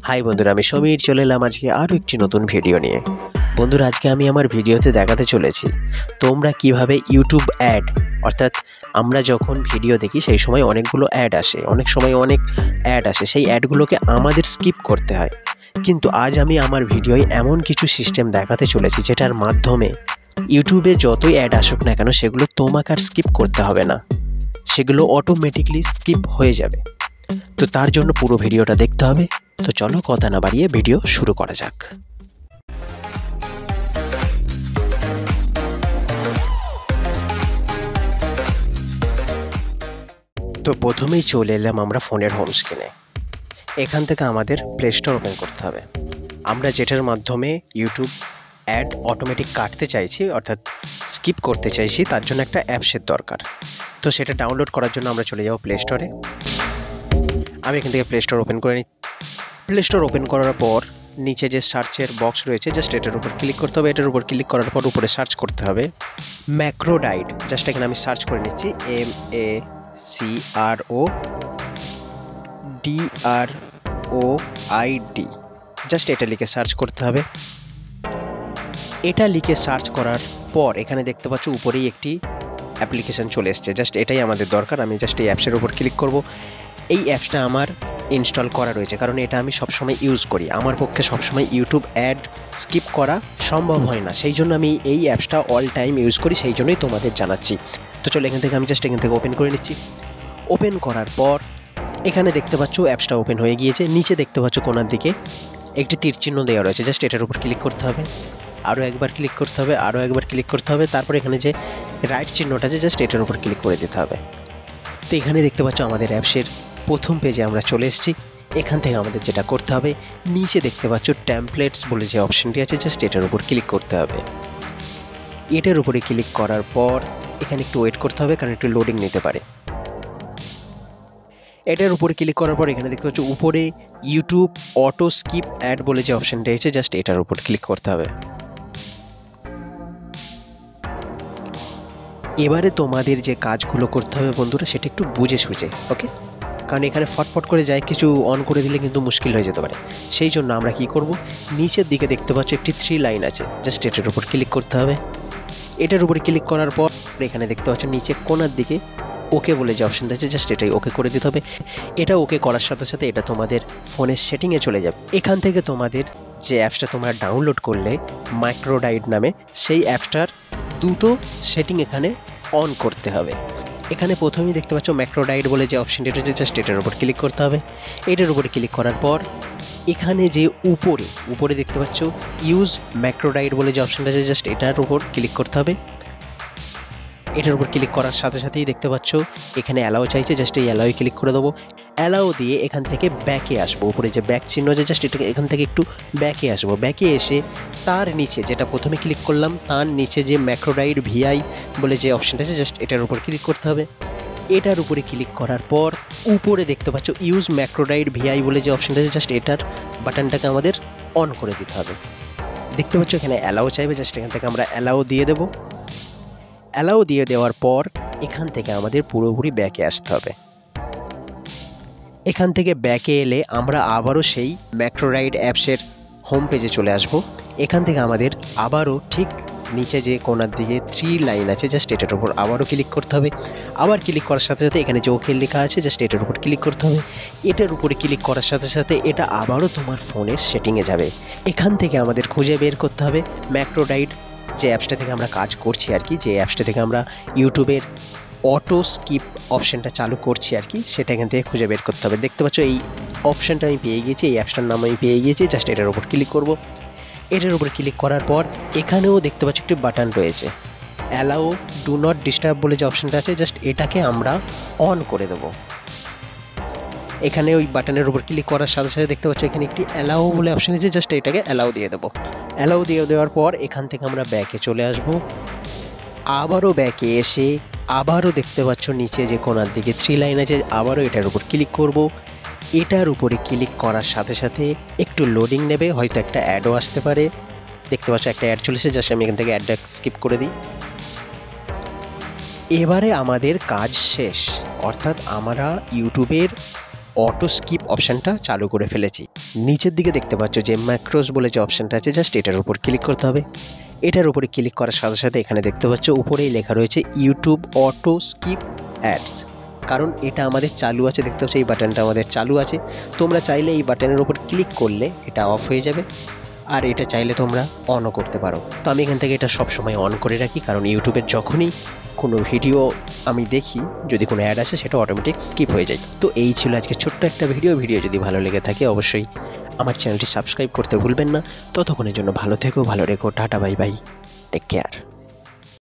High বন্ধুরা, আমি সমীর চলে এলাম আজকে আরও একটি নতুন ভিডিও নিয়ে। বন্ধুরা, আজকে আমি আমার ভিডিওতে দেখাতে চলেছি তোমরা কিভাবে ইউটিউব অ্যাড, অর্থাৎ আমরা যখন ভিডিও দেখি সেই সময় অনেকগুলো অ্যাড আসে, অনেক সময় অনেক অ্যাড আসে, সেই অ্যাডগুলোকে আমাদের স্কিপ করতে হয়। কিন্তু আজ আমি আমার ভিডিওয় এমন কিছু সিস্টেম দেখাতে চলেছি যেটার মাধ্যমে ইউটিউবে যতই অ্যাড আসুক না কেন সেগুলো তোমাকে আর স্কিপ করতে হবে না, সেগুলো অটোমেটিকলি স্কিপ হয়ে যাবে। তো তার জন্য পুরো ভিডিওটা দেখতে হবে। তো চলো কথা না বাড়িয়ে ভিডিও শুরু করা যাক। তো প্রথমেই চলে এলাম আমরা ফোনের হোম স্ক্রিনে। এখান থেকে আমাদের প্লে স্টোর ওপেন করতে হবে। আমরা যেটার মাধ্যমে ইউটিউব অ্যাড অটোমেটিক কাটতে চাইছি, অর্থাৎ স্কিপ করতে চাইছি, তার জন্য একটা অ্যাপসের দরকার। তো সেটা ডাউনলোড করার জন্য আমরা চলে যাব প্লে স্টোরে। আমি এখান থেকে প্লে স্টোর ওপেন করে নিই। প্লে স্টোর ওপেন করার পর নিচে যে সার্চের বক্স রয়েছে, জাস্ট এটার উপর ক্লিক করতে হবে। এটার উপর ক্লিক করার পর উপরে সার্চ করতে হবে ম্যাক্রোডাইট। জাস্ট এখানে আমি সার্চ করে নিচ্ছি MACRODROID। জাস্ট এটা লিখে সার্চ করতে হবে। এটা লিখে সার্চ করার পর এখানে দেখতে পাচ্ছ উপরেই একটি অ্যাপ্লিকেশান চলে এসছে। জাস্ট এটাই আমাদের দরকার। আমি জাস্ট এই অ্যাপসের উপর ক্লিক করব। এই অ্যাপসটা আমার ইনস্টল করা রয়েছে, কারণ এটা আমি সবসময় ইউজ করি। আমার পক্ষে সবসময় ইউটিউব অ্যাড স্কিপ করা সম্ভব হয় না, সেই জন্য আমি এই অ্যাপসটা অল টাইম ইউজ করি, সেই জন্যই তোমাদের জানাচ্ছি। তো চলো এখান থেকে আমি জাস্ট এখান থেকে ওপেন করে নিচ্ছি। ওপেন করার পর এখানে দেখতে পাচ্ছ অ্যাপসটা ওপেন হয়ে গিয়েছে। নিচে দেখতে পাচ্ছ কোণার দিকে একটি তীর চিহ্ন দেওয়া রয়েছে, জাস্ট এটার উপর ক্লিক করতে হবে। আরও একবার ক্লিক করতে হবে, আরও একবার ক্লিক করতে হবে। তারপর এখানে যে রাইট চিহ্নটা আছে, জাস্ট এটার উপর ক্লিক করে দিতে হবে। তো এখানে দেখতে পাচ্ছ আমাদের অ্যাপসের প্রথম পেজে আমরা চলে এসেছি। এখান থেকে আমাদের যেটা করতে হবে, নিচে দেখতে পাচ্ছ টেমপ্লেটস বলে যে অপশনটি আছে, জাস্ট এটার উপর ক্লিক করতে হবে। এটার উপরে ক্লিক করার পর এখানে একটু ওয়েট করতে হবে, কারণ একটু লোডিং নিতে পারে। এটার উপরে ক্লিক করার পর এখানে দেখতে পাচ্ছ উপরে ইউটিউব অটো স্কিপ অ্যাড বলে যে অপশনটা আছে, জাস্ট এটার উপর ক্লিক করতে হবে। এবারে তোমাদের যে কাজগুলো করতে হবে বন্ধুরা, সেটা একটু বুঝে সুঝে, ওকে? কারণ এখানে ফটফট করে যায় কিছু অন করে দিলে কিন্তু মুশকিল হয়ে যেতে পারে। সেই জন্য আমরা কি করব, নিচের দিকে দেখতে পাচ্ছ একটি 3 লাইন আছে, জাস্ট এটার উপর ক্লিক করতে হবে। এটার উপরে ক্লিক করার পর এখানে দেখতে পাচ্ছ নিচে কোণার দিকে ওকে বলে যে অপশানটা আছে, জাস্ট এটাই ওকে করে দিতে হবে। এটা ওকে করার সাথে সাথে এটা তোমাদের ফোনের সেটিংয়ে চলে যাবে। এখান থেকে তোমাদের যে অ্যাপসটা তোমরা ডাউনলোড করলে ম্যাক্রোডাইট নামে, সেই অ্যাপসটার দুটো সেটিং এখানে অন করতে হবে। এখানে প্রথমেই দেখতে পাচ্ছ ম্যাক্রোডাইট বলে যে অপশনটি রয়েছে, জাস্ট এটার উপর ক্লিক করতে হবে। এটার উপরে ক্লিক করার পর এখানে যে উপরে দেখতে পাচ্ছ ইউজ ম্যাক্রোডাইট বলে যে অপশনটা আছে, জাস্ট এটার উপর ক্লিক করতে হবে। এটার উপর ক্লিক করার সাথে সাথেই দেখতে পাচ্ছ এখানে অ্যালাউ চাইছে, জাস্ট এই অ্যালাউয়ে ক্লিক করে দেবো। অ্যালাউ দিয়ে এখান থেকে ব্যাকে আসবো। উপরে যে ব্যাক চিহ্ন আছে, জাস্ট এটা এখান থেকে একটু ব্যাকে আসবো। ব্যাকে এসে তার নিচে যেটা প্রথমে ক্লিক করলাম, তার নিচে যে ম্যাক্রোডাইট ভিআই বলে যে অপশনটা আছে, জাস্ট এটার উপর ক্লিক করতে হবে। এটার উপরে ক্লিক করার পর উপরে দেখতে পাচ্ছ ইউজ ম্যাক্রোডাইট ভিআই বলে যে অপশনটা আছে, জাস্ট এটার বাটনটাকে আমাদের অন করে দিতে হবে। দেখতে পাচ্ছ এখানে অ্যালাউ চাইবে, জাস্ট এখান থেকে আমরা অ্যালাউ দিয়ে দেবো। অ্যালাউ দিয়ে দেওয়ার পর এখান থেকে আমাদের পুরোপুরি ব্যাকে আসতে হবে। এখান থেকে ব্যাকে এলে আমরা আবারও সেই ম্যাক্রোডাইট অ্যাপসের হোম পেজে চলে আসব। এখান থেকে আমাদের আবারও ঠিক নিচে যে কোণার দিকে 3 লাইন আছে, জাস্ট এটার উপর আবারও ক্লিক করতে হবে। আবার ক্লিক করার সাথে সাথে এখানে যে ওকে লেখা আছে, জাস্ট এটার উপর ক্লিক করতে হবে। এটার উপরে ক্লিক করার সাথে সাথে এটা আবারও তোমার ফোনের সেটিংয়ে যাবে। এখান থেকে আমাদের খুঁজে বের করতে হবে ম্যাক্রোডাইট যে অ্যাপসটা থেকে আমরা কাজ করছি আর কি, যে অ্যাপসটা থেকে আমরা ইউটিউবের অটো স্কিপ অপশানটা চালু করছি আর কি, সেটা এখান থেকে খুঁজে বের করতে হবে। দেখতে পাচ্ছ এই অপশানটা আমি পেয়ে গিয়েছি, এই অ্যাপসটার নাম আমি পেয়ে গিয়েছি। জাস্ট এটার উপর ক্লিক করব। এটার উপর ক্লিক করার পর এখানেও দেখতে পাচ্ছ একটি বাটন রয়েছে, অ্যালাউ ডু নট ডিস্টার্ব বলে যে অপশানটা আছে, জাস্ট এটাকে আমরা অন করে দেবো। এখানে ওই বাটনের উপর ক্লিক করার সাথে সাথে দেখতে পাচ্ছ এখানে একটি অ্যালাউ বলে অপশান আছে, জাস্ট এটাকে অ্যালাউ দিয়ে দেবো। অ্যালাউ দিয়ে দেওয়ার পর এখান থেকে আমরা ব্যাকে চলে আসব। আবারও ব্যাকে এসে আবারও দেখতে পাচ্ছ নিচে যে কোণার দিকে 3 লাইন আছে, আবারও এটার উপর ক্লিক করব। এটার উপরে ক্লিক করার সাথে সাথে একটু লোডিং নেবে, হয়তো একটা অ্যাডও আসতে পারে। দেখতে পাচ্ছ একটা অ্যাড চলেছে, জাস্ট আমি এখান থেকে অ্যাডটা স্কিপ করে দিই। এবারে আমাদের কাজ শেষ, অর্থাৎ আমরা ইউটিউবের অটো স্কিপ অপশানটা চালু করে ফেলেছি। নিচের দিকে দেখতে পাচ্ছ যে ম্যাক্রোস বলে যে অপশানটা আছে, জাস্ট এটার উপর ক্লিক করতে হবে। এটার উপরে ক্লিক করার সাথে সাথে এখানে দেখতে পাচ্ছ উপরেই লেখা রয়েছে ইউটিউব অটো স্কিপ অ্যাডস, কারণ এটা আমাদের চালু আছে। দেখতে পাচ্ছ এই বাটনটা আমাদের চালু আছে। তোমরা চাইলে এই বাটনের উপর ক্লিক করলে এটা অফ হয়ে যাবে, আর এটা চাইলে তোমরা অনও করতে পারো। তো আমি এখান থেকে এটা সবসময় অন করে রাখি, কারণ ইউটিউবের যখনই কোনো ভিডিও আমি দেখি, যদি কোনো অ্যাড আসে সেটা অটোমেটিক স্কিপ হয়ে যায়। তো এই ছিল আজকে ছোট্ট একটা ভিডিও যদি ভালো লেগে থাকে অবশ্যই আমার চ্যানেলটি সাবস্ক্রাইব করতে ভুলবেন না। ততক্ষণের জন্য ভালো থেকো, ভালো রেখো, tata bye bye, take care.